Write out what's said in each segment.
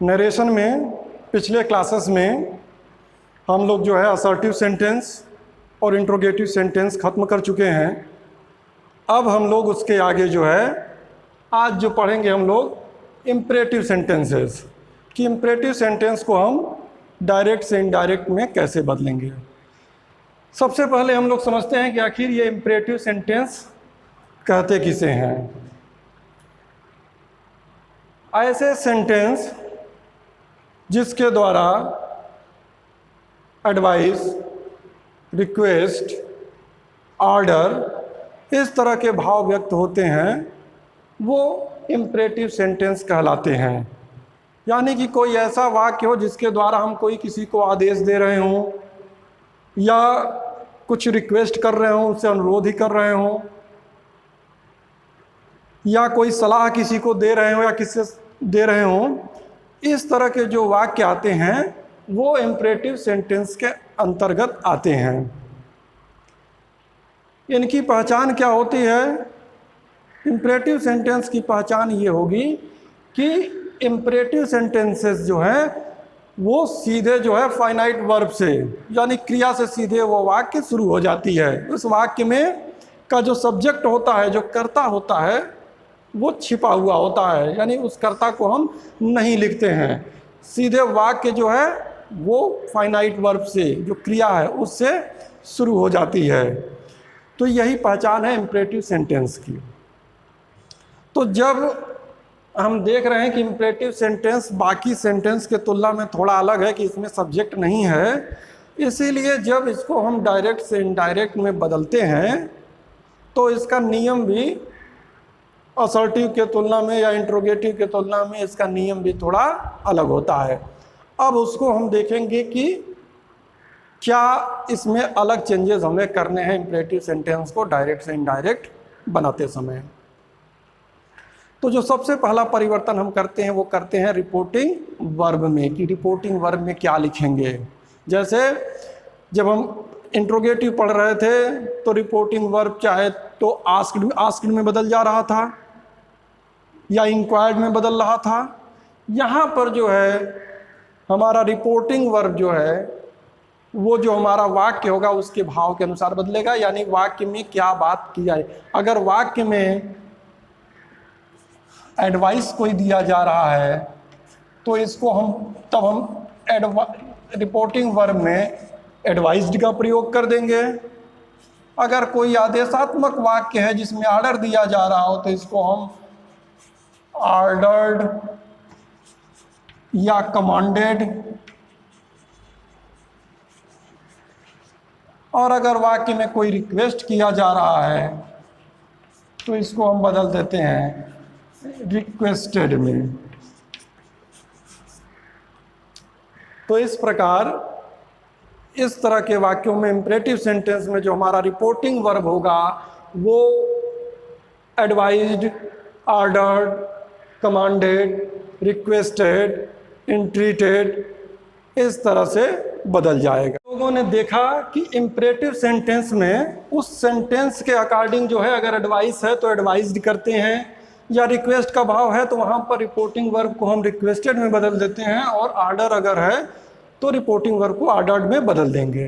Narration में पिछले classes में हम लोग जो है असर्टिव सेंटेंस और इंट्रोगेटिव सेंटेंस ख़त्म कर चुके हैं। अब हम लोग उसके आगे जो है आज जो पढ़ेंगे हम लोग इम्परेटिव सेंटेंसेस कि इम्परेटिव सेंटेंस को हम डायरेक्ट से इनडायरेक्ट में कैसे बदलेंगे। सबसे पहले हम लोग समझते हैं कि आखिर ये इम्परेटिव सेंटेंस कहते किसे हैं। ऐसे सेंटेंस जिसके द्वारा एडवाइस, रिक्वेस्ट, ऑर्डर इस तरह के भाव व्यक्त होते हैं वो इम्परेटिव सेंटेंस कहलाते हैं। यानी कि कोई ऐसा वाक्य हो जिसके द्वारा हम कोई किसी को आदेश दे रहे हों या कुछ रिक्वेस्ट कर रहे हों, उससे अनुरोध ही कर रहे हों, या कोई सलाह किसी को दे रहे हों या किसी दे रहे हों, इस तरह के जो वाक्य आते हैं वो इम्परेटिव सेंटेंस के अंतर्गत आते हैं। इनकी पहचान क्या होती है? इम्परेटिव सेंटेंस की पहचान ये होगी कि इम्परेटिव सेंटेंसेस जो है वो सीधे जो है फाइनाइट वर्ब से यानी क्रिया से सीधे वो वाक्य शुरू हो जाती है। उस वाक्य में का जो सब्जेक्ट होता है, जो कर्ता होता है, वो छिपा हुआ होता है, यानी उस कर्ता को हम नहीं लिखते हैं। सीधे वाक्य जो है वो फाइनाइट वर्ब से जो क्रिया है उससे शुरू हो जाती है। तो यही पहचान है इम्परेटिव सेंटेंस की। तो जब हम देख रहे हैं कि इम्परेटिव सेंटेंस बाकी सेंटेंस के तुलना में थोड़ा अलग है कि इसमें सब्जेक्ट नहीं है, इसीलिए जब इसको हम डायरेक्ट से इनडायरेक्ट में बदलते हैं तो इसका नियम भी असर्टिव के तुलना में या इंट्रोगेटिव के तुलना में इसका नियम भी थोड़ा अलग होता है। अब उसको हम देखेंगे कि क्या इसमें अलग चेंजेस हमें करने हैं इम्परेटिव सेंटेंस को डायरेक्ट से इनडायरेक्ट बनाते समय। तो जो सबसे पहला परिवर्तन हम करते हैं वो करते हैं रिपोर्टिंग वर्ब में कि रिपोर्टिंग वर्ब में क्या लिखेंगे। जैसे जब हम इंट्रोगेटिव पढ़ रहे थे तो रिपोर्टिंग वर्ब चाहे तो आस्क्ड में बदल जा रहा था या इंक्वायर्ड में बदल रहा था। यहाँ पर जो है हमारा रिपोर्टिंग वर्ब जो है वो जो हमारा वाक्य होगा उसके भाव के अनुसार बदलेगा, यानी वाक्य में क्या बात की जाए। अगर वाक्य में एडवाइस कोई दिया जा रहा है तो इसको हम रिपोर्टिंग वर्ब में एडवाइज्ड का प्रयोग कर देंगे। अगर कोई आदेशात्मक वाक्य है जिसमें ऑर्डर दिया जा रहा हो तो इसको हम ऑर्डर्ड या कमांडेड, और अगर वाक्य में कोई रिक्वेस्ट किया जा रहा है तो इसको हम बदल देते हैं रिक्वेस्टेड में। तो इस प्रकार इस तरह के वाक्यों में इम्परेटिव सेंटेंस में जो हमारा रिपोर्टिंग वर्ब होगा वो एडवाइज्ड, ऑर्डर्ड, कमांडेड, रिक्वेस्टेड, एंट्रीटेड इस तरह से बदल जाएगा। लोगों ने देखा कि इम्परेटिव सेंटेंस में उस सेंटेंस के अकॉर्डिंग जो है अगर एडवाइस है तो एडवाइज्ड करते हैं, या रिक्वेस्ट का भाव है तो वहाँ पर रिपोर्टिंग वर्ब को हम रिक्वेस्टेड में बदल देते हैं, और ऑर्डर अगर है तो रिपोर्टिंग वर्ब को ऑर्डर्ड में बदल देंगे।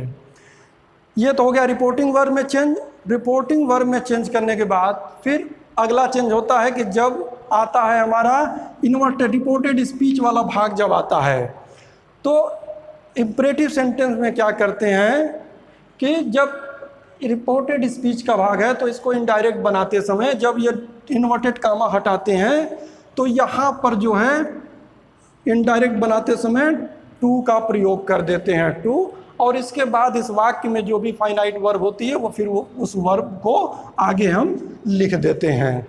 ये तो हो गया रिपोर्टिंग वर्ब में चेंज। रिपोर्टिंग वर्ब में चेंज करने के बाद फिर अगला चेंज होता है कि जब आता है हमारा इन्वर्टेड रिपोर्टेड स्पीच वाला भाग जब आता है तो इम्परेटिव सेंटेंस में क्या करते हैं कि जब रिपोर्टेड स्पीच का भाग है तो इसको इनडायरेक्ट बनाते समय जब ये इन्वर्टेड कामा हटाते हैं तो यहाँ पर जो है इनडायरेक्ट बनाते समय टू का प्रयोग कर देते हैं, टू, और इसके बाद इस वाक्य में जो भी फाइनाइट वर्ब होती है वो फिर वो उस वर्ब को आगे हम लिख देते हैं।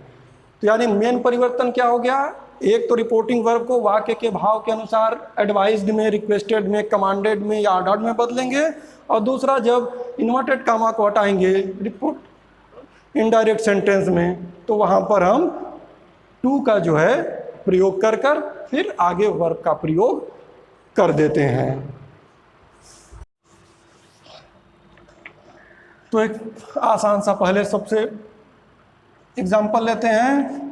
तो यानी मेन परिवर्तन क्या हो गया? एक तो रिपोर्टिंग वर्ब को वाक्य के भाव के अनुसार एडवाइज्ड में, रिक्वेस्टेड में, कमांडेड में या ऑर्डर्ड में बदलेंगे, और दूसरा जब इन्वर्टेड कामा को हटाएंगे रिपोर्ट इनडायरेक्ट सेंटेंस में तो वहाँ पर हम टू का जो है प्रयोग कर फिर आगे वर्ब का प्रयोग कर देते हैं। तो एक आसान सा पहले सबसे एग्जाम्पल लेते हैं।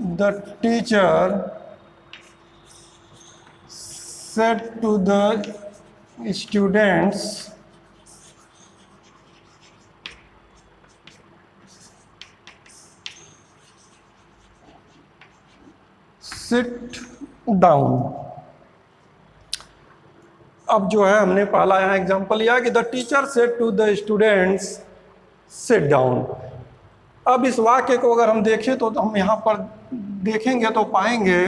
The teacher said to the students sit down। अब जो है हमने पहला यहाँ एग्जांपल लिया कि the teacher said to the students sit down. अब इस वाक्य को अगर हम देखें तो हम यहाँ पर देखेंगे तो पाएंगे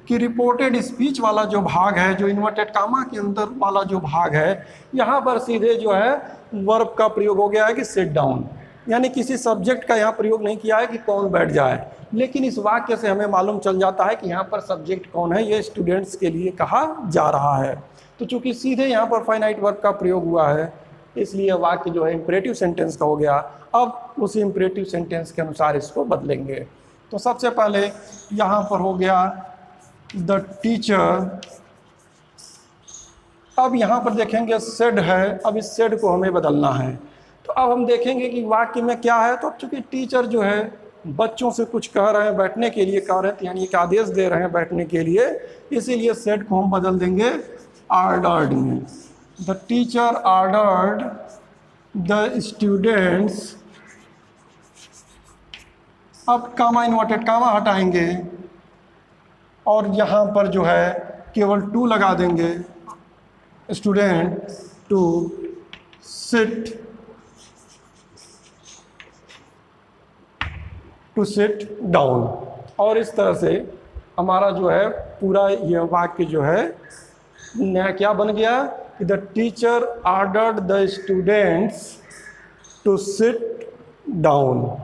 कि रिपोर्टेड स्पीच वाला जो भाग है, जो इन्वर्टेड कामा के अंदर वाला जो भाग है, यहाँ पर सीधे जो है वर्ब का प्रयोग हो गया है कि सिट डाउन, यानी किसी सब्जेक्ट का यहाँ प्रयोग नहीं किया है कि कौन बैठ जाए। लेकिन इस वाक्य से हमें मालूम चल जाता है कि यहाँ पर सब्जेक्ट कौन है, ये स्टूडेंट्स के लिए कहा जा रहा है। तो चूंकि सीधे यहाँ पर फाइनाइट वर्ब का प्रयोग हुआ है, इसलिए वाक्य जो है इंपरेटिव सेंटेंस का हो गया। अब उसी इंपरेटिव सेंटेंस के अनुसार इसको बदलेंगे। तो सबसे पहले यहाँ पर हो गया द टीचर। अब यहाँ पर देखेंगे सेड है, अब इस सेड को हमें बदलना है। तो अब हम देखेंगे कि वाक्य में क्या है। तो अब चूंकि टीचर जो है बच्चों से कुछ कह रहे हैं बैठने के लिए, कह रहे हैं यानी एक आदेश दे रहे हैं बैठने के लिए, इसीलिए सेड को हम बदल देंगे ऑर्डर्ड में। The teacher ordered the students. अब कामा इन्वर्टेड कामा हटाएंगे और यहाँ पर जो है केवल टू लगा देंगे, स्टूडेंट टू सिट डाउन। और इस तरह से हमारा जो है पूरा यह वाक्य जो है नया क्या बन गया कि the teacher ordered the students to sit down.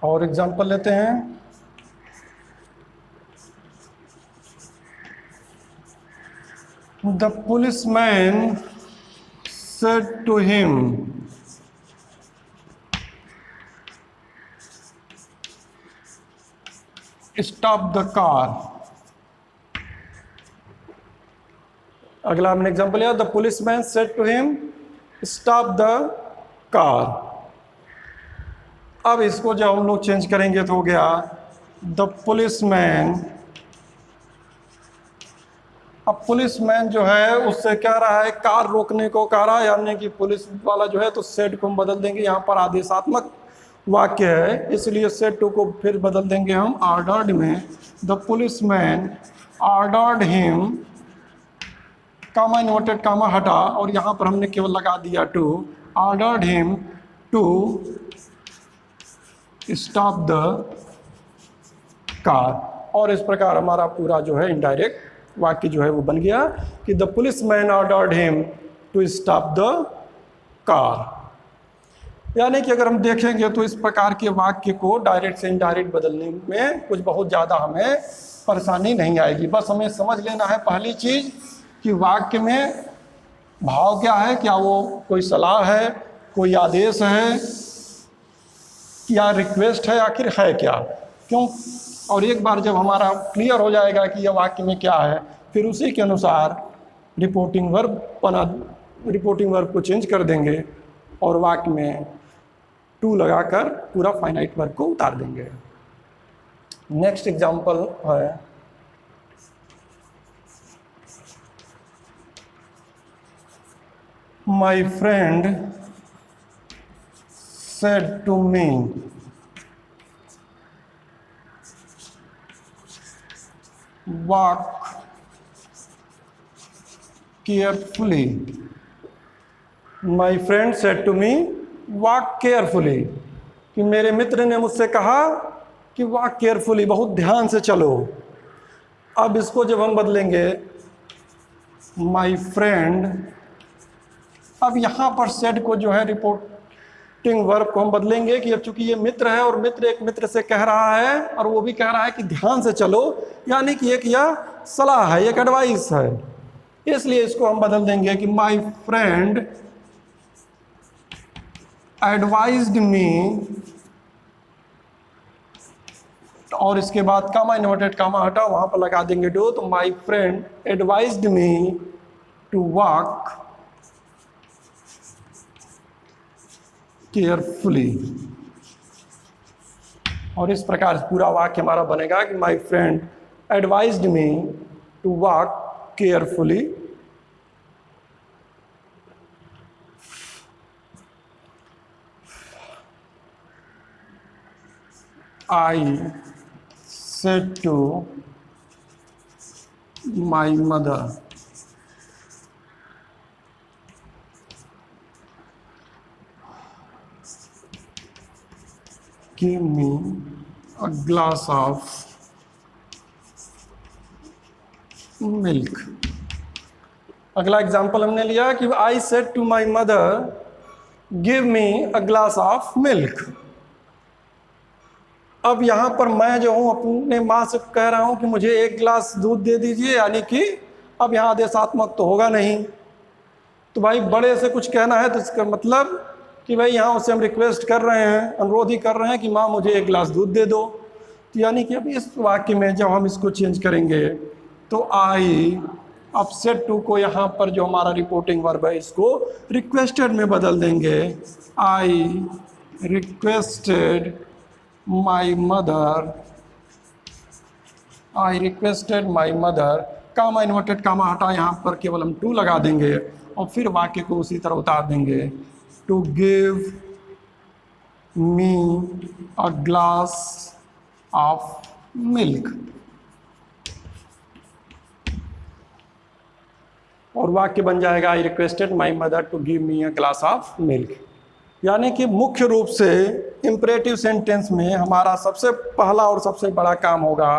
और एग्जांपल लेते हैं। The policeman said to him stop the car. अगला हमने एग्जांपल लिया, the policeman said to him stop the car. अब इसको जब हम लोग चेंज करेंगे तो हो गया द पुलिसमैन। अब पुलिसमैन जो है उससे कह रहा है कार रोकने को कह रहा है, यानी कि पुलिस वाला जो है, तो सेड को हम बदल देंगे। यहाँ पर आदेशात्मक वाक्य है, इसलिए सेड टू को फिर बदल देंगे हम ऑर्डर्ड में। The policeman ordered him, comma inverted comma हटा और यहाँ पर हमने केवल लगा दिया to, ordered him to stop the car. और इस प्रकार हमारा पूरा जो है इनडायरेक्ट वाक्य जो है वो बन गया कि the policeman ordered him to stop the car. यानी कि अगर हम देखेंगे तो इस प्रकार के वाक्य को डायरेक्ट से इनडायरेक्ट बदलने में कुछ बहुत ज़्यादा हमें परेशानी नहीं आएगी। बस हमें समझ लेना है पहली चीज़ कि वाक्य में भाव क्या है, क्या वो कोई सलाह है, कोई आदेश है या रिक्वेस्ट है, आखिर है क्या, क्यों। और एक बार जब हमारा क्लियर हो जाएगा कि यह वाक्य में क्या है, फिर उसी के अनुसार रिपोर्टिंग वर्ब को चेंज कर देंगे और वाक्य में टू लगाकर पूरा फाइनाइट वर्ब को उतार देंगे। नेक्स्ट एग्जांपल है my friend said to me walk carefully. My friend said to me walk carefully, कि मेरे मित्र ने मुझसे कहा कि वॉक केयरफुली, बहुत ध्यान से चलो। अब इसको जब हम बदलेंगे माई फ्रेंड, अब यहाँ पर सेड को जो है रिपोर्टिंग वर्ब को हम बदलेंगे कि अब चूंकि ये मित्र है और मित्र एक मित्र से कह रहा है और वो भी कह रहा है कि ध्यान से चलो, यानी कि एक यह सलाह है, एक एडवाइस है, इसलिए इसको हम बदल देंगे कि माई फ्रेंड एडवाइज्ड मी, और इसके बाद कामा इन्वर्टेड कामा हटा वहां पर लगा देंगे डू। तो my friend advised me to walk carefully. और इस प्रकार पूरा वाक्य हमारा बनेगा कि my friend advised me to walk carefully, I said to my mother, give me a glass of milk. अगला एग्जाम्पल हमने लिया कि I said to my mother, give me a glass of milk. अब यहाँ पर मैं जो हूँ अपने माँ से कह रहा हूँ कि मुझे एक गिलास दूध दे दीजिए, यानी कि अब यहाँ आदेशात्मक तो होगा नहीं, तो भाई बड़े से कुछ कहना है तो इसका मतलब कि भाई यहाँ उससे हम रिक्वेस्ट कर रहे हैं, अनुरोध ही कर रहे हैं कि माँ मुझे एक गिलास दूध दे दो। तो यानी कि अब इस वाक्य में जब हम इसको चेंज करेंगे तो आई अपसेट टू को यहाँ पर जो हमारा रिपोर्टिंग वर्ब है इसको रिक्वेस्टेड में बदल देंगे। I requested my mother, I requested my mother, comma inverted comma हटा, यहाँ पर केवल हम टू लगा देंगे और फिर वाक्य को उसी तरह उतार देंगे। To give me a glass of milk, और वाक्य बन जाएगा I requested my mother to give me a glass of milk. यानी कि मुख्य रूप से इम्परेटिव सेंटेंस में हमारा सबसे पहला और सबसे बड़ा काम होगा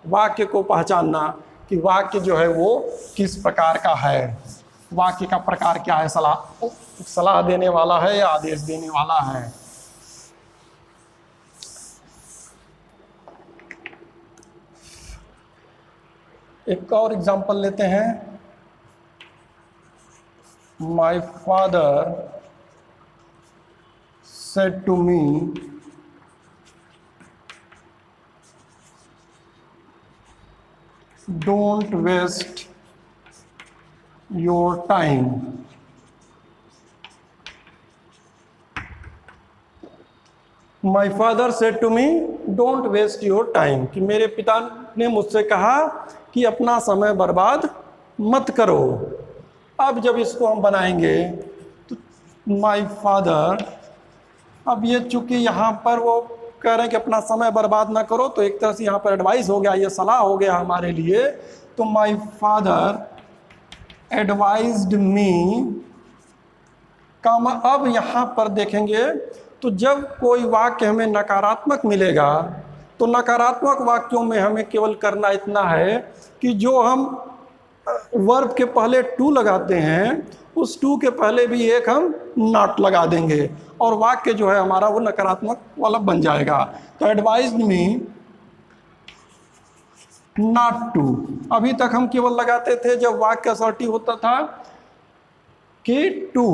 वाक्य को पहचानना कि वाक्य जो है वो किस प्रकार का है, वाक्य का प्रकार क्या है, सलाह देने वाला है या आदेश देने वाला है। एक और एग्जांपल लेते हैं। My father said to me, don't waste your time. My father said to me, don't waste your time. कि मेरे पिता ने मुझसे कहा कि अपना समय बर्बाद मत करो। अब जब इसको हम बनाएंगे तो my father, अब ये चूंकि यहाँ पर वो कह रहे हैं कि अपना समय बर्बाद ना करो, तो एक तरह से यहाँ पर एडवाइस हो गया, ये सलाह हो गया हमारे लिए। तो माय फादर एडवाइज्ड मी, काम अब यहाँ पर देखेंगे तो जब कोई वाक्य हमें नकारात्मक मिलेगा तो नकारात्मक वाक्यों में हमें केवल करना इतना है कि जो हम वर्ब के पहले टू लगाते हैं उस टू के पहले भी एक हम नॉट लगा देंगे और वाक्य जो है हमारा वो नकारात्मक वाला बन जाएगा। तो एडवाइज्ड मी नॉट टू, अभी तक हम केवल लगाते थे जब वाक्य असर्टिव होता था कि टू,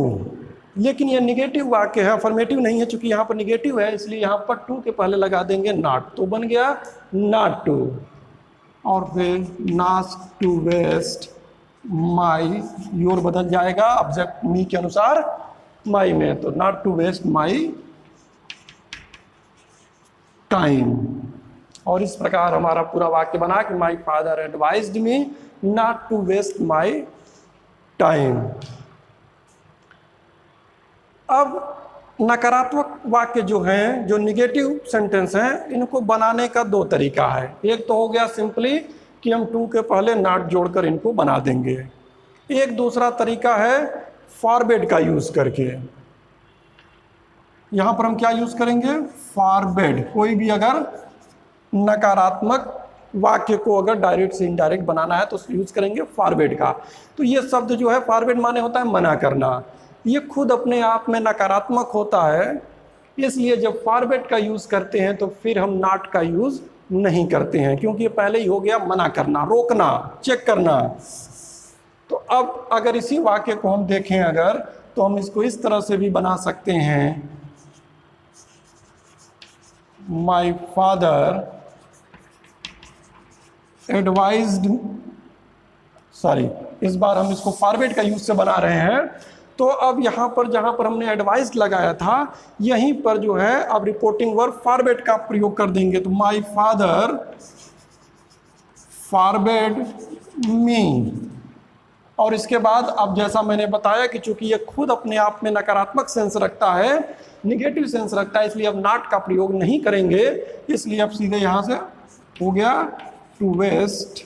लेकिन ये निगेटिव वाक्य है, अफर्मेटिव नहीं है। चूंकि यहाँ पर निगेटिव है इसलिए यहाँ पर टू के पहले लगा देंगे नॉट, तो बन गया नॉट टू। और फिर not to waste my, your बदल जाएगा ऑब्जेक्ट मी के अनुसार माई में, तो not to waste my time. और इस प्रकार हमारा पूरा वाक्य बना कि my father advised me not to waste my time. अब नकारात्मक वाक्य जो हैं, जो निगेटिव सेंटेंस हैं, इनको बनाने का दो तरीका है। एक तो हो गया सिंपली कि हम टू के पहले नॉट जोड़कर इनको बना देंगे। एक दूसरा तरीका है फॉरवर्ड का यूज करके। यहां पर हम क्या यूज करेंगे, फॉरवर्ड। कोई भी अगर नकारात्मक वाक्य को अगर डायरेक्ट से इनडायरेक्ट बनाना है तो यूज करेंगे फॉरवर्ड का। तो ये शब्द जो है फॉरवर्ड माने होता है मना करना, ये खुद अपने आप में नकारात्मक होता है, इसलिए जब फॉरवर्ड का यूज करते हैं तो फिर हम नॉट का यूज नहीं करते हैं, क्योंकि ये पहले ही हो गया मना करना, रोकना, चेक करना। तो अब अगर इसी वाक्य को हम देखें अगर, तो हम इसको इस तरह से भी बना सकते हैं, माय फादर एडवाइज्ड, सॉरी इस बार हम इसको फॉरवर्ड का यूज से बना रहे हैं। तो तो अब यहाँ पर जहाँ पर हमने एडवाइस लगाया था यहीं पर जो है अब रिपोर्टिंग वर्ब फॉरबेड का प्रयोग कर देंगे। तो माय फादर फॉरबेड मी, और इसके बाद अब जैसा मैंने बताया कि चूंकि ये खुद अपने आप में नकारात्मक सेंस रखता है, निगेटिव सेंस रखता है, इसलिए अब नॉट का प्रयोग नहीं करेंगे। इसलिए अब सीधे यहाँ से हो गया टू वेस्ट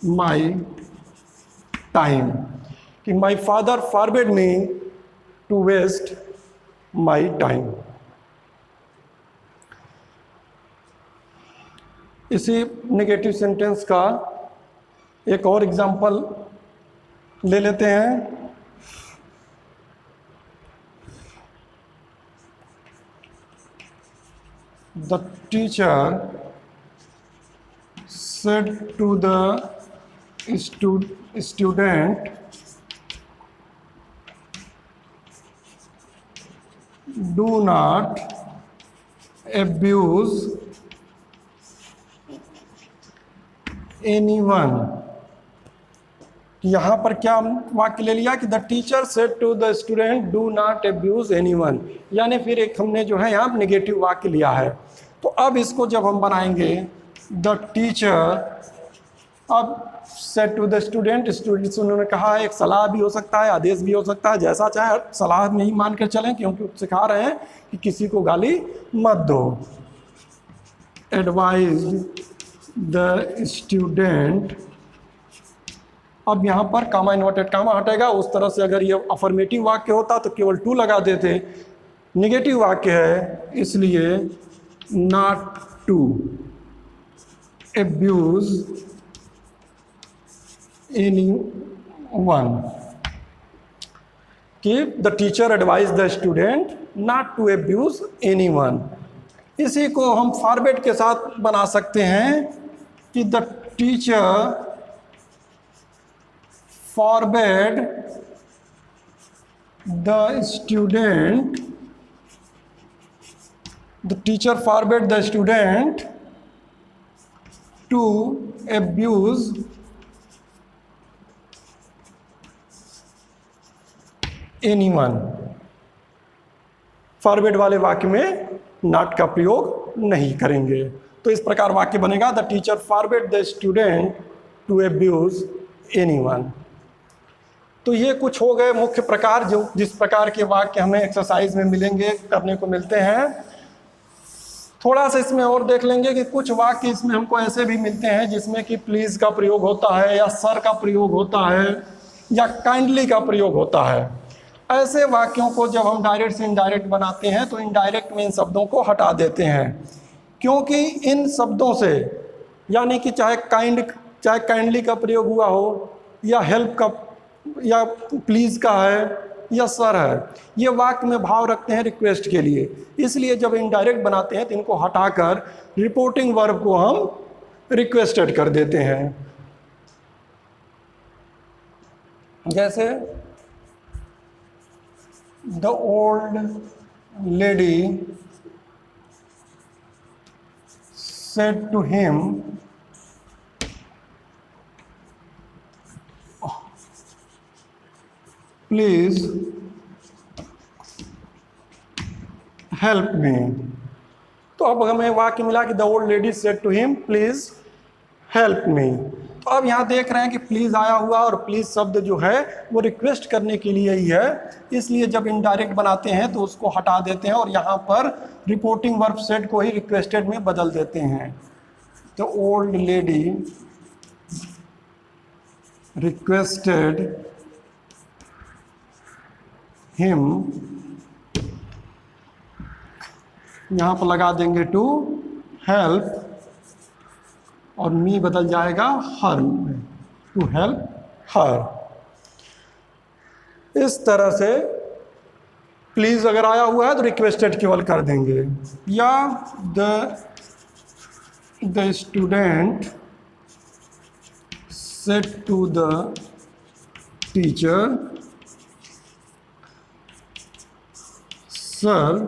माई टाइम, कि my father forbade me to waste my time. इसी नेगेटिव सेंटेंस का एक और एग्जाम्पल ले लेते हैं। The teacher said to the student, do not abuse anyone। यहाँ पर क्या वाक्य ले लिया कि the teacher said to the student do not abuse anyone, यानी फिर एक हमने जो है यहाँ नेगेटिव वाक्य लिया है। तो अब इसको जब हम बनाएंगे द टीचर, अब said to the student, student से उन्होंने कहा है, एक सलाह भी हो सकता है, आदेश भी हो सकता है, जैसा चाहे सलाह नहीं मान कर चलें क्योंकि सिखा रहे हैं कि किसी को गाली मत दो। एडवाइज द स्टूडेंट, अब यहाँ पर कामा इन्वर्टेड कामा हटेगा। उस तरह से अगर ये अफर्मेटिव वाक्य होता तो केवल टू लगा देते, नेगेटिव वाक्य है इसलिए नॉट टू abuse anyone, कि the teacher advised the student not to abuse anyone। इसी को हम फॉरवर्ड के साथ बना सकते हैं कि the teacher forbade the student, the teacher forbade the student to abuse anyone। Forward वाले वाक्य में नॉट का प्रयोग नहीं करेंगे। तो इस प्रकार वाक्य बनेगा the teacher forward the student to abuse anyone. तो ये कुछ हो गए मुख्य प्रकार जो जिस प्रकार के वाक्य हमें एक्सरसाइज में मिलेंगे, करने को मिलते हैं। थोड़ा सा इसमें और देख लेंगे कि कुछ वाक्य इसमें हमको ऐसे भी मिलते हैं जिसमें कि प्लीज़ का प्रयोग होता है, या सर का प्रयोग होता है, या काइंडली का प्रयोग होता है। ऐसे वाक्यों को जब हम डायरेक्ट से इनडायरेक्ट बनाते हैं तो इनडायरेक्ट में इन शब्दों को हटा देते हैं, क्योंकि इन शब्दों से, यानी कि चाहे काइंडली का प्रयोग हुआ हो, या हेल्प का, या प्लीज़ का है, या सर है, ये वाक्य में भाव रखते हैं रिक्वेस्ट के लिए। इसलिए जब इनडायरेक्ट बनाते हैं तो इनको हटाकर रिपोर्टिंग वर्ब को हम रिक्वेस्टेड कर देते हैं। जैसे the old lady said to him, please help me. तो अब हमें वाक्य मिला कि the old lady said to him please help me. तो अब यहाँ देख रहे हैं कि प्लीज़ आया हुआ, और प्लीज़ शब्द जो है वो रिक्वेस्ट करने के लिए ही है, इसलिए जब इनडायरेक्ट बनाते हैं तो उसको हटा देते हैं और यहाँ पर रिपोर्टिंग वर्ब सेड को ही रिक्वेस्टेड में बदल देते हैं। The old lady requested him, यहाँ पर लगा देंगे टू हेल्प, और मी बदल जाएगा हर में, टू हेल्प हर। इस तरह से प्लीज अगर आया हुआ है तो रिक्वेस्टेड केवल कर देंगे। या the student said to the teacher, sir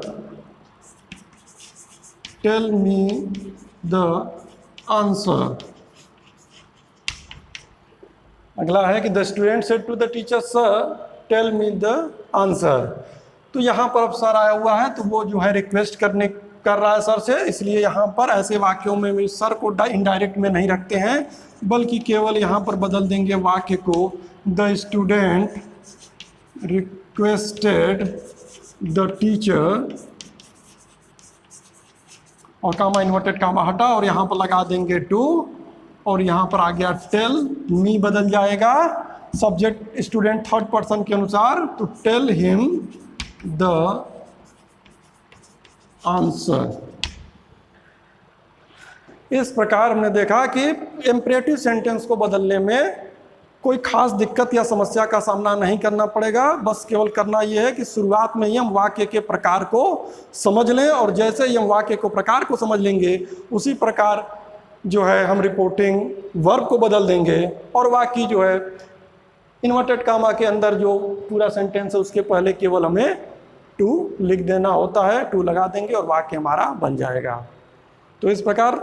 tell me the answer. अगला है कि the student said to the teacher sir tell me the answer. तो यहाँ पर अब सर आया हुआ है तो वो जो है रिक्वेस्ट कर रहा है सर से, इसलिए यहाँ पर ऐसे वाक्यों में भी सर को इनडायरेक्ट में नहीं रखते हैं, बल्कि केवल यहाँ पर बदल देंगे वाक्य को the student requested the teacher, और कामा इन्वर्टेड कामा हटा और यहाँ पर लगा देंगे टू, और यहाँ पर आ गया टेल मी बदल जाएगा सब्जेक्ट स्टूडेंट थर्ड पर्सन के अनुसार, तो टेल हिम द आंसर। इस प्रकार हमने देखा कि इम्परेटिव सेंटेंस को बदलने में कोई खास दिक्कत या समस्या का सामना नहीं करना पड़ेगा, बस केवल करना यह है कि शुरुआत में ही हम वाक्य के प्रकार को समझ लें, और जैसे ही हम वाक्य को प्रकार को समझ लेंगे उसी प्रकार जो है हम रिपोर्टिंग वर्ब को बदल देंगे, और बाकी जो है इन्वर्टेड कामा के अंदर जो पूरा सेंटेंस है उसके पहले केवल हमें टू लिख देना होता है, टू लगा देंगे और वाक्य हमारा बन जाएगा। तो इस प्रकार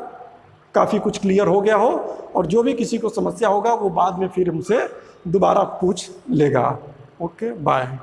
काफ़ी कुछ क्लियर हो गया हो, और जो भी किसी को समस्या होगा वो बाद में फिर हमसे दोबारा पूछ लेगा। Okay, bye.